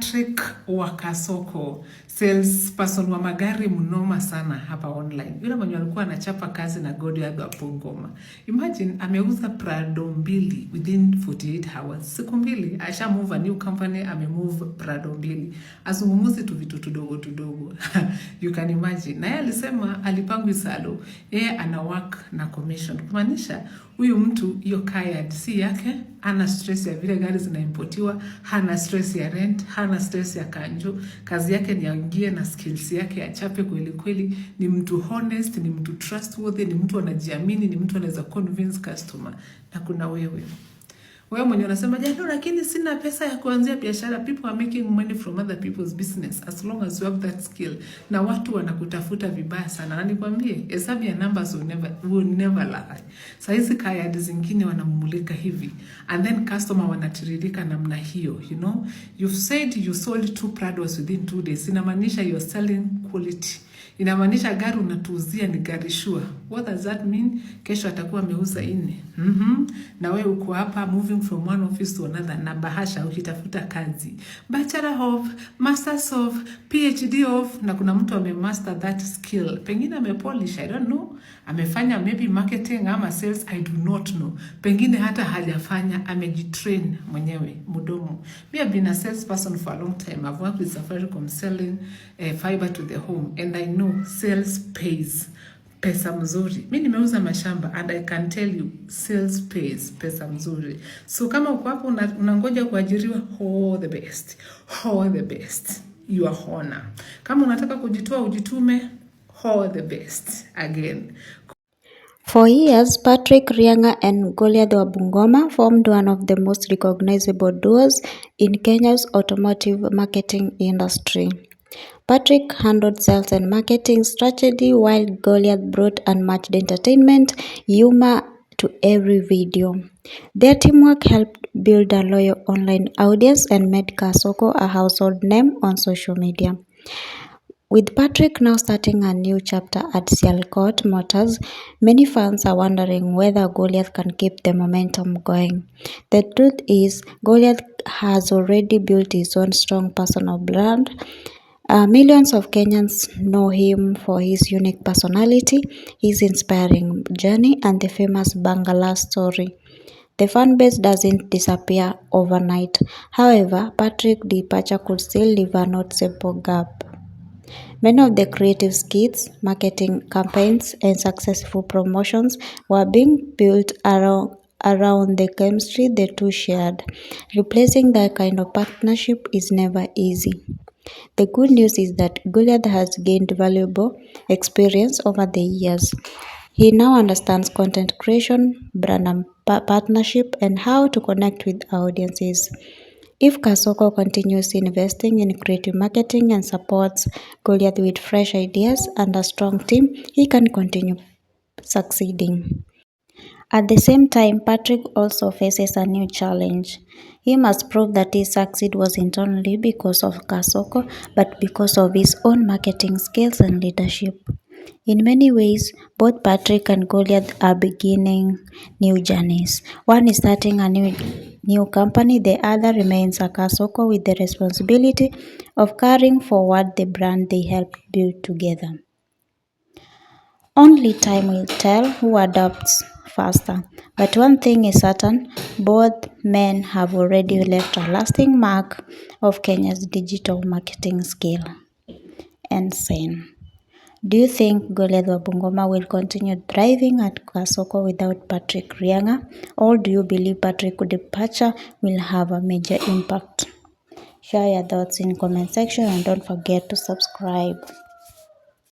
Patrick wa Kasoko, salesperson wa magari mnoma sana hapa online. Yule mwenye alikuwa anachapa kazi na Goliath wa Bungoma. Imagine ameuza Prado 2 within 48 hours. Siku 2 asha move a new company, amemove Prado 2. Azungumuzi tu vitu tudogo. You can imagine. Na yeye alisema alipangwa salo. Yeye ana work na commission. Kumaanisha huyu mtu hiyo kaya si yake, hana stress ya vile gari zinaimportiwa, hana stress ya rent, hana stress ya kanjo. Kazi yake ni aingie na skills yake achape kweli. Ni mtu honest, ni mtu trustworthy, ni mtu anajiamini, ni mtu anaweza convince customer. Na kuna wewe mwenye unasema jano lakini sina pesa ya kuanzia biashara. People are making money from other people's business as long as you have that skill. Na watu wanakutafuta vibaya sana. Na nikwambie, hesabu ya numbers will never lie. Saa hizi kaya zingine wanamulika hivi. And then customer wanatiririka namna hiyo, you know. You've said you sold 2 Prados within 2 days. Inamaanisha you're selling quality. Inamaanisha gari unatuuzia ni gari sure. What does that mean? Kesho atakuwa ameuza 4. Na wewe uko hapa moving from one office to another na bahasha ukitafuta kazi. Bachelor of, Masters of, PhD of, na kuna mtu amemaster that skill. Pengine amepolish, I don't know. Amefanya maybe marketing ama sales, I do not know. Pengine hata hajafanya, amejitrain mwenyewe mudomo. Me have been a salesperson for a long time. I've worked with Safaricom selling fiber to the home, and I know sales pays. Pesa mzuri. Mimi nimeuza mashamba and I can tell you sales pays pesa mzuri. So kama uko hapo unangoja kuajiriwa, the best. You are honor. Kama unataka kujitoa ujitume, the best again. For years, Patrick Rianga and Goliath wa Bungoma formed one of the most recognizable duos in Kenya's automotive marketing industry. Patrick handled sales and marketing strategy while Goliath brought unmatched entertainment humor to every video. Their teamwork helped build a loyal online audience and made Kasoko a household name on social media. With Patrick now starting a new chapter at Sialkot Motors, many fans are wondering whether Goliath can keep the momentum going. The truth is, Goliath has already built his own strong personal brand. Millions of Kenyans know him for his unique personality, his inspiring journey, and the famous Bangala story. The fan base doesn't disappear overnight. However, Patrick's departure could still leave a noticeable gap. Many of the creative skits, marketing campaigns, and successful promotions were being built around the chemistry the two shared. Replacing that kind of partnership is never easy. The good news is that Goliath has gained valuable experience over the years. He now understands content creation, brand partnership, and how to connect with audiences. If Kasoko continues investing in creative marketing and supports Goliath with fresh ideas and a strong team, he can continue succeeding. At the same time, Patrick also faces a new challenge. He must prove that his success wasn't only because of Kasoko, but because of his own marketing skills and leadership. In many ways, both Patrick and Goliath are beginning new journeys. One is starting a new company, the other remains a Kasoko with the responsibility of carrying forward the brand they helped build together. Only time will tell who adopts faster. But one thing is certain, both men have already left a lasting mark of Kenya's digital marketing skill and scene. Do you think Goliath wa Bungoma will continue thriving at Kasoko without Patrick Rianga? Or do you believe Patrick's departure will have a major impact? Share your thoughts in comment section and don't forget to subscribe.